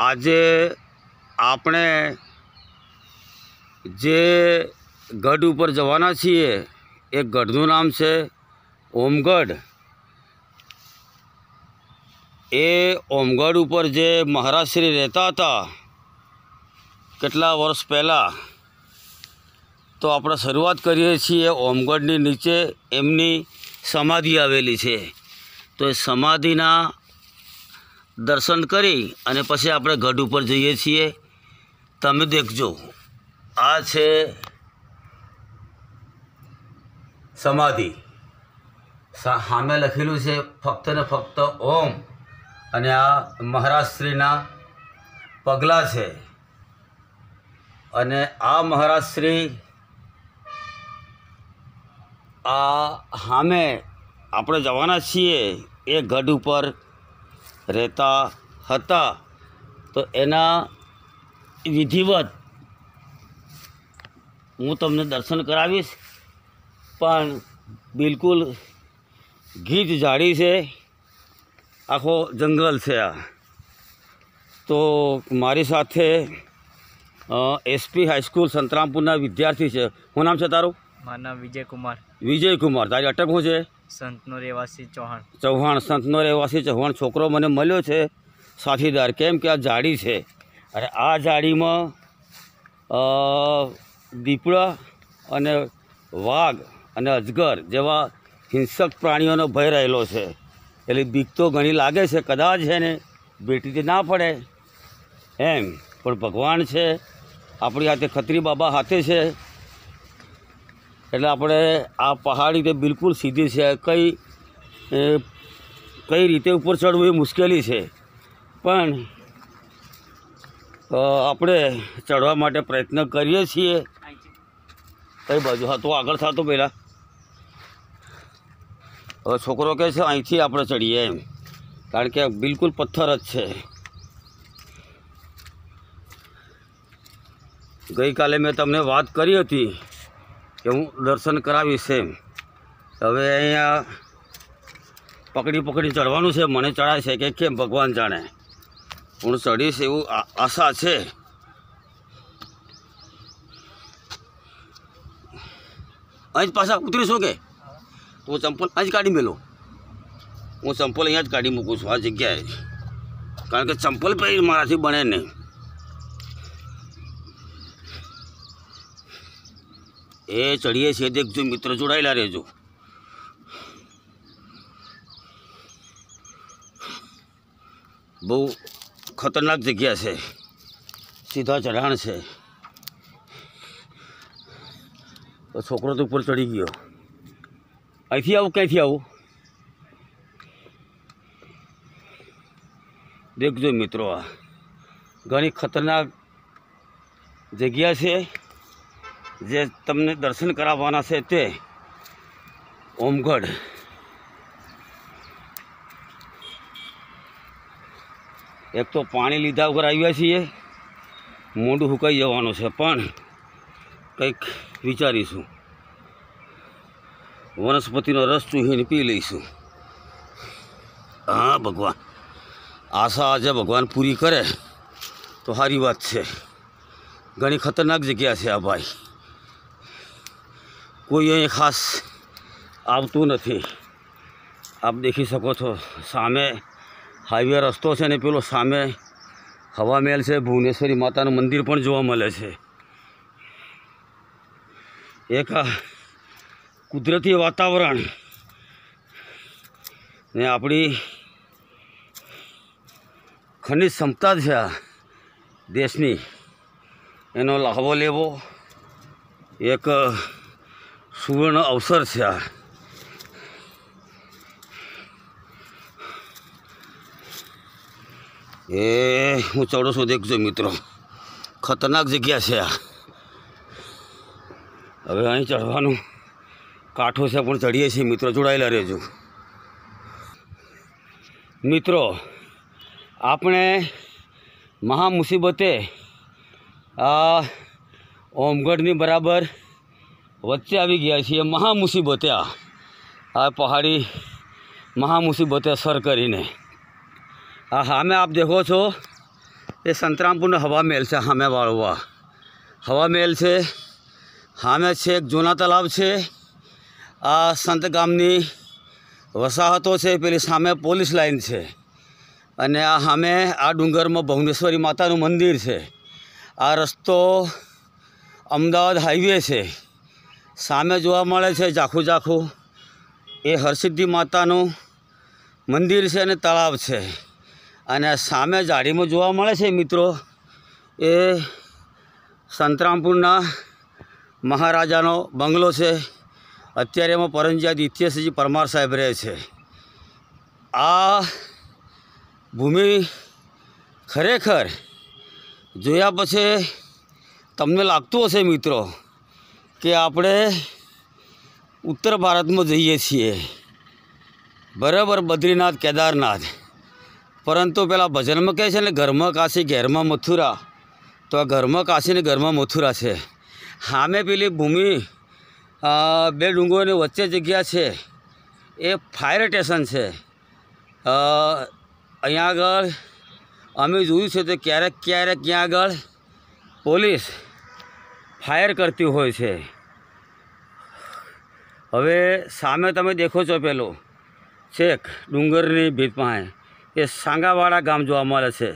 આજે આપણે જે ગઢ ઉપર જવાના છીએ એ ગઢનું નામ છે ઓમગઢ। એ ઓમગઢ ઉપર જે મહારાજશ્રી રહેતા હતા કેટલા વર્ષ પહેલાં, તો આપણે શરૂઆત કરીએ છીએ ઓમગઢની નીચે એમની સમાધિ આવેલી છે। તો એ સમાધિના દર્શન કરી અને પછી આપણે ગઢ ઉપર જઈએ છીએ। તમે દેખજો, આ છે સમાધિ, સામે લખેલું છે ફક્ત ને ફક્ત ઓમ, અને આ મહારાજશ્રીના પગલાં છે। અને આ મહારાજશ્રી આ સામે આપણે જવાના છીએ એ ગઢ ઉપર રહેતા હતા। તો એના વિધિવત હું તમને દર્શન કરાવીશ, પણ બિલકુલ ગીચ ઝાડી છે, આખો જંગલ છે આ। તો મારી સાથે એસપી હાઈસ્કૂલ સંતરામપુરના વિદ્યાર્થી છે। શું નામ છે તારું? મારું નામ વિજય કુમાર। વિજય કુમાર, તારી અટક શું છે? સંતનો રહેવાસી ચૌહાણ। ચૌહાણ, સંતનો રહેવાસી ચૌહાણ છોકરો મને મળ્યો છે સાથીદાર, કેમ કે આ ઝાડી છે અને આ ઝાડીમાં દીપડા અને વાઘ અને અજગર જેવા હિંસક પ્રાણીઓનો ભય રહેલો છે, એટલે બીક તો ઘણી લાગે છે, કદાચ છે ને બેટીથી ના પડે એમ, પણ ભગવાન છે આપણી હાથે, ખત્રી બાબા હાથે છે, એટલે આપણે આ પહાડી તે બિલકુલ સીધી છે, કઈ રીતે ઉપર ચડવું એ મુશ્કેલી છે, પણ આપણે ચડવા માટે પ્રયત્ન કરીએ છીએ। કઈ બાજુ? હા, તો આગળ થતો પહેલાં હવે છોકરો કહે છે અહીંથી આપણે ચડીએ એમ, કારણ કે બિલકુલ પથ્થર જ છે। ગઈકાલે મેં તમને વાત કરી હતી કે હું દર્શન કરાવીશ એમ, હવે અહીંયા પકડી ચડવાનું છે, મને ચડાય છે કે કેમ ભગવાન જાણે, હું ચડીશ એવું આશા છે। અહીં જ પાછા ઉતરીશું કે? તો ચંપલ અહીં જ કાઢી મેલો, હું ચંપલ અહીંયા જ કાઢી મૂકું છું આ જગ્યાએ, કારણ કે ચંપલ પહેરી મારાથી બને નહીં। એ ચડીએ છીએ, દેખજો મિત્રો, જોડાયેલા રહેજો। બહુ ખતરનાક જગ્યા છે, સીધા ચઢાણ છે। તો છોકરો તો ઉપર ચડી ગયો। અહીંથી આવું, ક્યાંથી આવું? દેખજો મિત્રો, આ ઘણી ખતરનાક જગ્યા છે જે તમને દર્શન કરાવવાના છે તે ઓમગઢ। એક તો પાણી લીધા વગર આવ્યા છીએ, મોઢું સુકાઈ જવાનું છે, પણ કંઈક વિચારીશું, વનસ્પતિનો રસ ચૂહીને પી લઈશું। હા ભગવાન, આશા આજે ભગવાન પૂરી કરે તો સારી વાત છે। ઘણી ખતરનાક જગ્યા છે આ ભાઈ, કોઈ અહીં ખાસ આવતું નથી। આપ દેખી શકો છો સામે હાઈવે રસ્તો છે ને પેલો સામે હવા મહેલ છે, ભુવનેશ્વરી માતાનું મંદિર પણ જોવા મળે છે। એક કુદરતી વાતાવરણ ને આપણી ખનિજ ક્ષમતા છે આ દેશની, એનો લાભો લેવો એક સુવર્ણ અવસર છે આ। એ હું ચડું છું, દેખજો મિત્રો, ખતરનાક જગ્યા છે આ। હવે અહીં ચડવાનું કાંઠો છે, પણ ચડીએ છીએ મિત્રો, જોડાયેલા રહેજો। મિત્રો, આપણે મહા મુસીબતે આ ઓમગઢની બરાબર વચ્ચે આવી ગયા છીએ, મહા મુસીબતે આ પહાડી મહા મુસીબતે સર કરીને। हाँ हाँ मैं आप देखो छो એ સંતરામપુરનો હવા મહેલ છે, સામે વાળવા હવા મહેલ છે, સામે છે એક જૂના તલાવ છે, આ સંત ગામની વસાહતો છે, પેલી સામે પોલીસ લાઇન છે, અને આ સામે આ ડુંગરમાં ભુવનેશ્વરી માતાનું મંદિર છે, આ રસ્તો અમદાવાદ હાઈવે છે, સામે જોવા મળે છે ઝાખું ઝાખું એ હરસિદ્ધિ માતાનું મંદિર છે અને તળાવ છે, અને સામે ઝાડીમાં જોવા મળે છે મિત્રો એ સંતરામપુરના મહારાજાનો બંગલો છે. અત્યારે એમાં પરંજિયા દિત્યસિંહજી પરમાર સાહેબ રહે છે. આ ભૂમિ ખરેખર જોયા પછી તમને લાગતું હશે મિત્રો કે આપણે ઉત્તર ભારતમાં જઈએ છીએ, બરાબર, બદ્રીનાથ કેદારનાથ, પરંતુ પેલા ભજનમાં કહે છે ને ઘરમાં કાશી ઘેરમાં મથુરા, તો આ ઘરમાં કાશી ને ઘરમાં મથુરા છે. સામે પેલી ભૂમિ બે ડુંગરોની વચ્ચે જગ્યા છે એ ફાયર સ્ટેશન છે. અહીંયા આગળ અમે જોયું છે તો ક્યારેક ક્યારેક ત્યાં આગળ પોલીસ ફાયર કરતી હોય છે. હવે સામે તમે દેખો છો પેલું છેક ડુંગરની ભીત પાસે એ સાંગાવાડા ગામ જોવા મળે છે,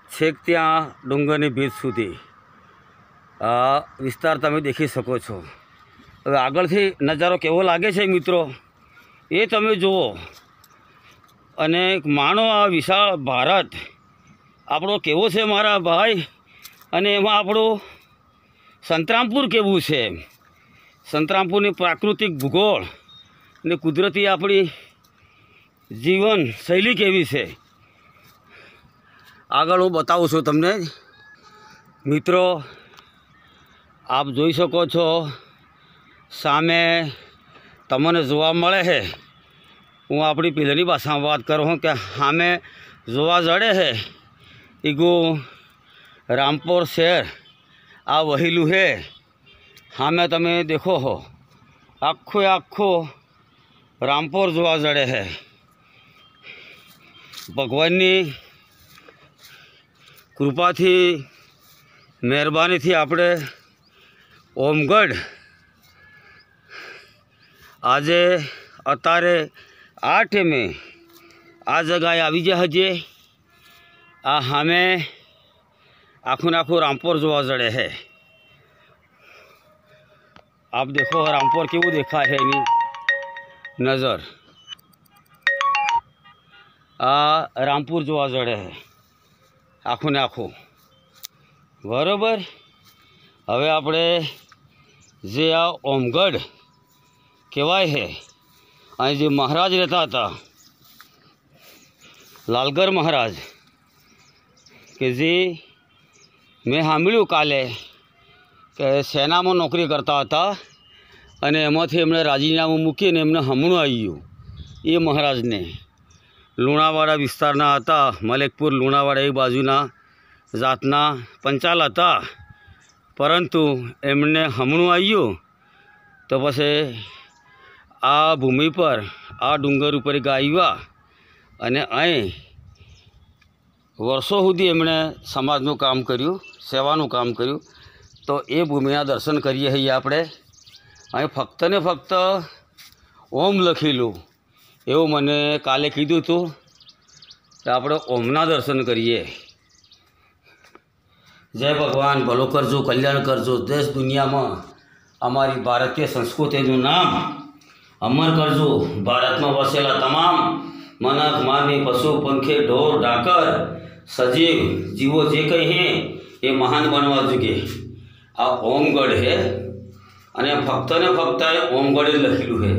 છેક ત્યાં ડુંગરની ભીત સુધી આ વિસ્તાર તમે દેખી શકો છો. હવે આગળથી નજારો કેવો લાગે છે મિત્રો એ તમે જુઓ અને માનો આ વિશાળ ભારત આપણો કેવો છે મારા ભાઈ, અને એમાં આપણું સંતરામપુર કેવું છે, સંતરામપુરની પ્રાકૃતિક ભૂગોળ ને કુદરતી આપણી જીવન શૈલી કેવી છે આગળ હું બતાવું છું તમને મિત્રો. આપ જોઈ શકો છો સામે તમને જોવા મળે છે, હું આપણી પહેલાંની ભાષામાં વાત કરું કે સામે જોવા જડે છે ઈગું રામપુર શહેર આ વહેલું છે. સામે તમે દેખો હો આખો રામપુર જોવા જડે છે. ભગવાનની કૃપાથી મહેરબાનીથી આપણે ઓમગઢ આજે અત્યારે આ ટાઈમે આ જગાએ આવી ગયા હજે. આ સામે આખું આખું રામપુર જોવા જડે છે. આપ દેખો રામપુર કેવું દેખાય છે એની નજર, આ રામપુર જોવા જડે છે આખું ને આખું, બરાબર. હવે આપણે જે આ ઓમગઢ કહેવાય છે અહીં જે મહારાજ રહેતા હતા લાલગર મહારાજ, કે જે મેં સાંભળ્યું કાલે કે સેનામાં નોકરી કરતા હતા અને એમાંથી એમણે રાજીનામું મૂકીને એમને હમણું આવી ગયું. એ મહારાજને લુણાવાડા વિસ્તારના હતા, મલેકપુર લુણાવાડા એ બાજુના જાતના પંચાલ હતા, પરંતુ એમને હમણું આવ્યું તો પછી આ ભૂમિ પર આ ડુંગર ઉપર આવ્યા અને અહીં વર્ષો સુધી એમણે સમાજનું કામ કર્યું, સેવાનું કામ કર્યું. તો એ ભૂમિના દર્શન કરીએ છીએ આપણે. અહીં ફક્ત ને ફક્ત ઓમ લખેલું એવું મને કાલે કીધું હતું કે આપણે ઓમના દર્શન કરીએ. જય ભગવાન, ભલો કરજો, કલ્યાણ કરજો, દેશ દુનિયામાં અમારી ભારતીય સંસ્કૃતિનું નામ અમર કરજો. ભારતમાં વસેલા તમામ મનખ માનવી પશુ પંખી ઢોર ઢાકર સજીવ જીવો જે કંઈ હે એ મહાન બનવા જોઈએ. આ ઓમગઢ છે અને ફક્ત ને ફક્ત ઓમગઢ જ લખેલું છે,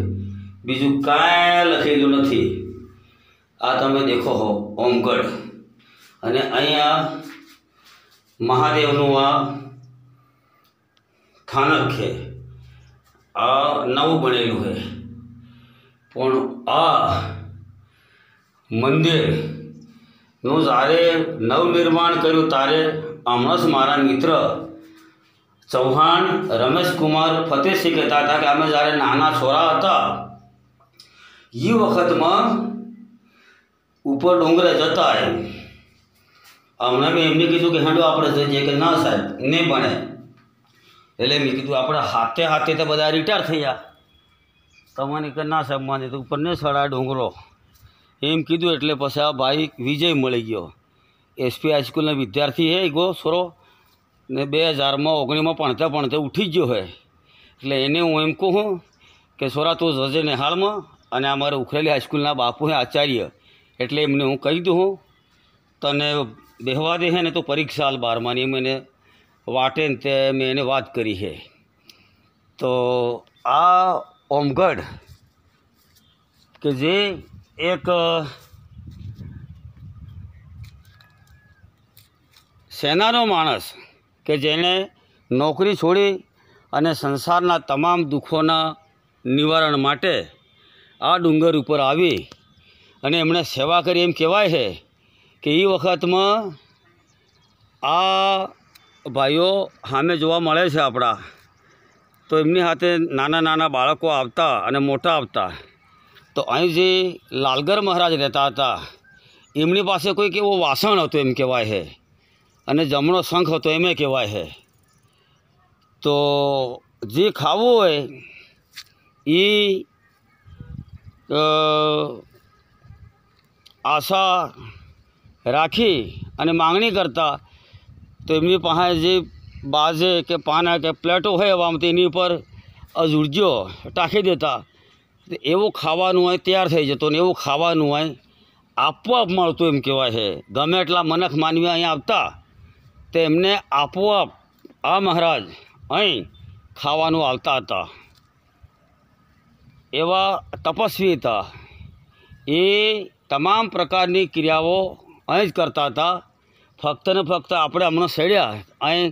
બીજું કાંઈ લખેલું નથી. આ તમે દેખો હો ઓમગઢ, અને અહીંયા મહાદેવનું આ સ્થાનક છે. આ નવું બનેલું છે, પણ આ મંદિરનું જ્યારે નવનિર્માણ કર્યું ત્યારે હમણાં જ મારા મિત્ર ચૌહાણ રમેશકુમાર ફતેહસિંહ કહેતા હતા કે અમે જ્યારે નાના છોરા હતા એ વખતમાં ઉપર ડુંગરે જતા એમ હમણાં મેં એમને કીધું કે હાંડો આપણે જઈએ કે ના સાહેબ નહીં ભણે. એટલે મેં કીધું આપણે હાથે હાથે તો બધા રિટાયર થઈ ગયા. તમને કે ના સાહેબ માને તો ઉપર ને સડા ડુંગરો એમ કીધું. એટલે પછી આ ભાઈ વિજય મળી ગયો, એસપી હાઈસ્કૂલના વિદ્યાર્થી હે ગો છોરો ને 2019માં ભણતા ઉઠી જ ગયો હોય. એટલે એને હું એમ કહું કે છોરા તું જજે નિહાળમાં, અને આ મારે ઉખરેલી હાઈસ્કૂલના બાપુ હે આચાર્ય, એટલે એમને હું કહી દઉં તને બેહવા દે હે ને તો પરીક્ષા હાલ 12માની મને વાટે ને તે મેં એને વાત કરી છે. તો આ ઓમગઢ કે જે એક સેનાનો માણસ કે જેણે નોકરી છોડી અને સંસારના તમામ દુઃખોના નિવારણ માટે આ ડુંગર ઉપર આવી અને એમણે સેવા કરી. એમ કહેવાય છે કે એ વખતમાં આ ભાઈઓ સામે જોવા મળે છે આપણા, તો એમની સાથે નાના નાના બાળકો આવતા અને મોટા આવતા. તો અહીં જે લાલગર મહારાજ રહેતા હતા એમની પાસે કોઈક એવો વાસણ હતો એમ કહેવાય છે, અને જમણો શંખ હતો એમ કહેવાય છે. તો જે ખાવું હોય એ આશા રાખી અને માંગણી કરતા. તો એમની પાસે જે બાજે કે પાના કે પ્લેટો હોય એવામાં એની ઉપર અજુડજો ટાંકી દેતા. એવું ખાવાનું હોય તૈયાર થઈ જતો ને એવું ખાવાનું હોય આપોઆપ મળતું એમ કહેવાય છે. ગમે એટલા મનખ માનવી અહીંયા આવતા તો એમને આપોઆપ આ મહારાજ અહીં ખાવાનું આવતા હતા. એવા તપસ્વી હતા. એ તમામ પ્રકારની ક્રિયાઓ અહીં જ કરતા હતા. ફક્ત ને ફક્ત આપણે હમણાં સડ્યા અહીં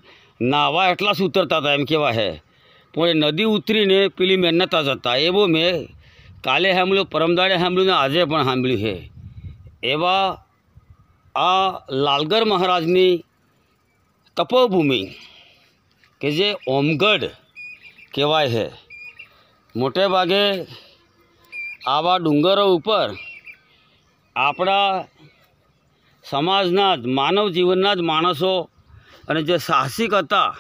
નાહવા એટલા જ ઉતરતા હતા એમ કહેવાય છે, પણ એ નદી ઉતરીને પેલી મેં નહોતા જતા. એવું મેં કાલે સાંભળ્યું, પરમદાડે સાંભળ્યું ને આજે પણ સાંભળ્યું છે. એવા આ લાલગર મહારાજની તપોભૂમિ કે જે ઓમગઢ કહેવાય છે. મોટે ભાગે આવા ડુંગરો ઉપર આપણા સમાજના જ માનવ જીવનના જ માણસો અને જે સાહસિક હતા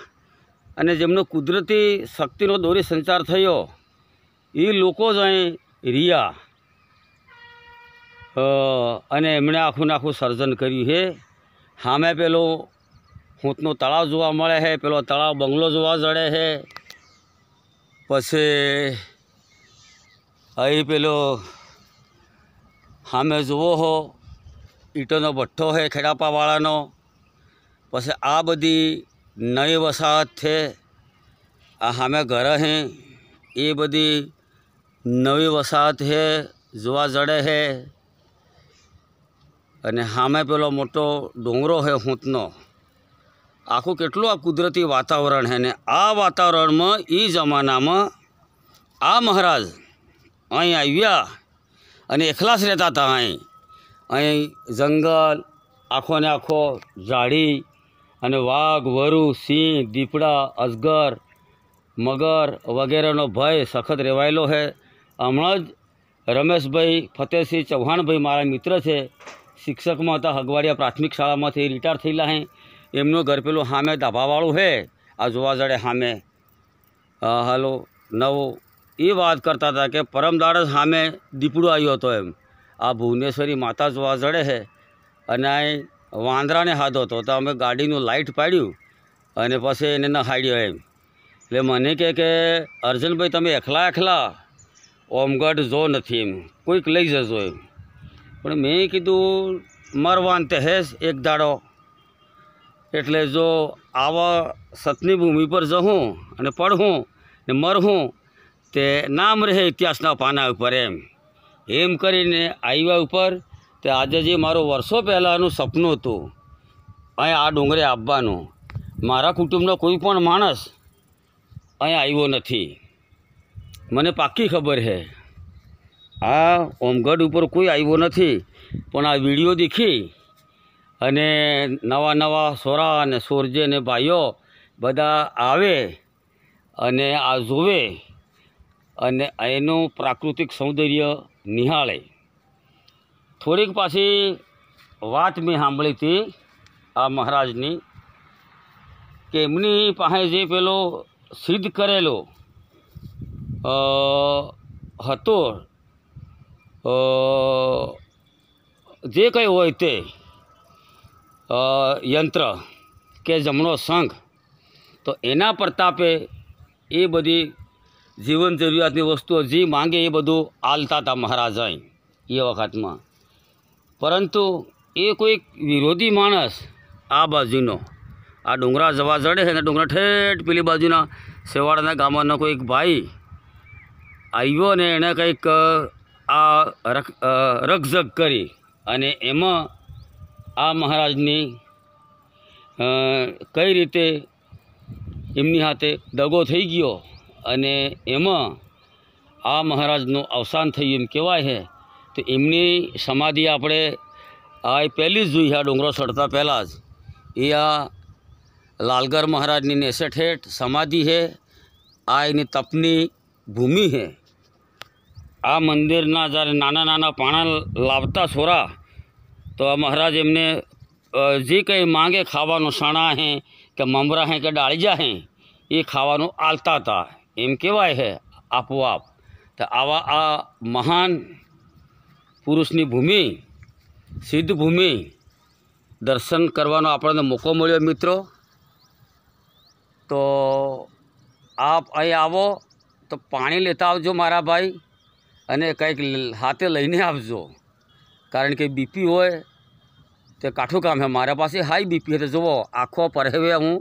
અને જેમનો કુદરતી શક્તિનો દોરી સંચાર થયો એ લોકો જ અહીં રહ્યા અને એમણે આખું ને આખું સર્જન કર્યું છે. સામે પેલો ઊંટનો તળાવ જોવા મળે છે, પેલો તળાવ બંગલો જોવા જડે છે. પછી અહીં પેલો સામે જુઓ હો ઈંટોનો ભઠ્ઠો છે ખેડાપાવાળાનો. પછી આ બધી નવી વસાહત છે. આ સામે ઘર છે એ બધી નવી વસાહત છે જોવા જડે છે. અને સામે પેલો મોટો ડુંગરો છે ઊંટનો. આખું કેટલું આ કુદરતી વાતાવરણ છે. ને આ વાતાવરણમાં એ જમાનામાં આ મહારાજ અહીં આવ્યા અને એકલા જ રહેતા હતા. અહીં જંગલ આખો ને આખો ઝાડી અને વાઘ, વરુ, સિંહ, દીપડા, અજગર, મગર વગેરેનો ભય સખત રહેવાયેલો છે. હમણાં જ રમેશભાઈ ફતેહસિંહ ચૌહાણભાઈ મારા મિત્ર છે, શિક્ષકમાં હતા, હગવાડિયા પ્રાથમિક શાળામાંથી રિટાયર થયેલા છે. એમનું ઘર પેલું સામે ધાબાવાળું છે આ જોવા જડે સામે હાલો નવો. એ વાત કરતા હતા કે પરમદાડ જ સામે દીપડો આવ્યો હતો એમ. આ ભુવનેશ્વરી માતા જોવા જડે છે અને અહીં વાંદરાને હાથો હતો. તો અમે ગાડીનું લાઇટ પાડ્યું અને પછી એને નહાડ્યો એમ. એટલે મને કે અર્જુનભાઈ તમે એકલા ઓમગઢ જો નથી એમ, કોઈક લઈ જજો એમ. પણ મેં કીધું મરવાન તે હેસ એક દાડો, એટલે જો આવા સતની ભૂમિ પર જવું અને પડવું ને મરવું તે નામ રહે ઇતિહાસના પાના ઉપર એમ કરીને આવ્યા ઉપર. તે આજે જે મારું વર્ષો પહેલાંનું સપનું હતું અહીં આ ડુંગરે આવવાનું, મારા કુટુંબનો કોઈ પણ માણસ અહીં આવ્યો નથી. મને પાક્કી ખબર છે આ ઓમગઢ ઉપર કોઈ આવ્યો નથી. પણ આ વિડીયો દેખી અને નવા નવા સોરા અને સોરજે અને ભાઈઓ બધા આવે અને આ જોવે અને એનું પ્રાકૃતિક સૌંદર્ય નિહાળે. થોડીક પાછી વાત મેં સાંભળી હતી આ મહારાજની કે એમની પાસે જે પેલો સિદ્ધ કરેલો હતો જે કંઈ હોય તે યંત્ર કે જમણો સંઘ, તો એના પ્રતાપે એ બધી જીવન જરૂરિયાતની વસ્તુઓ જે માંગે એ બધું આલતા હતા મહારાજ એ વખતમાં. પરંતુ એ કોઈક વિરોધી માણસ આ બાજુનો આ ડુંગરા જવા જડે છે ને ડુંગરા ઠેઠ પેલી બાજુના સેવાડાના ગામનો કોઈક ભાઈ આવ્યો ને એણે કંઈક આ રકઝક કરી અને એમાં આ મહારાજની કઈ રીતે એમની હાથે દગો થઈ ગયો અને એમાં આ મહારાજનું અવસાન થયું એમ કહેવાય છે. તો એમની સમાધિ આપણે આ પહેલી જ જોઈ છે, આ ડુંગરો ચડતા પહેલાં જ એ આ લાલગર મહારાજની નેસે ઠેઠ સમાધિ છે. આ એની તપની ભૂમિ છે. આ મંદિરના જ્યારે નાના નાના પાણા લાવતા છોરા તો આ મહારાજ એમને જે કંઈ માંગે ખાવાનું, સણા હે કે મમરા હે કે ડાળીજા હે એ ખાવાનું આલતા હતા એમ કહેવાય છે આપોઆપ. તો આવા આ મહાન પુરુષની ભૂમિ, સિદ્ધ ભૂમિ દર્શન કરવાનો આપણને મોકો મળ્યો મિત્રો. તો આપ અહીં આવો તો પાણી લેતા આવજો મારા ભાઈ, અને કંઈક હાથે લઈને આવજો, કારણ કે બીપી હોય તે કાઠું કામ છે. મારા પાસે હાઈ બીપી છે. જુઓ આખો પરહેવે હું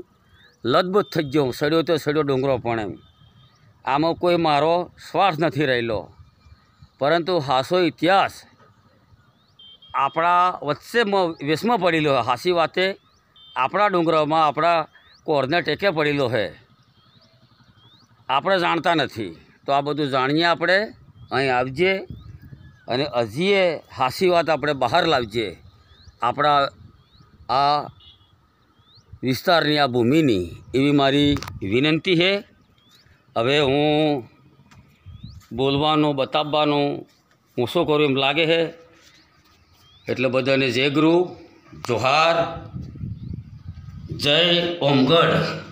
લથબથ થઈ ગયો, સડ્યો તો સડ્યો ડુંગરો પણ એમ. આમાં કોઈ મારો સ્વાર્થ નથી રહેલો, પરંતુ હાસો ઇતિહાસ આપણા વચ્ચે વેશમાં પડેલો છે. હાસી વાતે આપણા ડુંગરોમાં આપણા કોરને ટેકે પડેલો છે, આપણે જાણતા નથી. તો આ બધું જાણીએ આપણે. અહીં આવજે અને હજીએ હાસી વાત આપણે બહાર લાવજે આપણા આ વિસ્તારની, આ ભૂમિની, એવી મારી વિનંતી છે. હવે હું બોલવાનું, બતાવવાનું હું શું કરું એમ લાગે છે. એટલે બધાને જય ગુરુ, જોહાર, જય ઓમગઢ.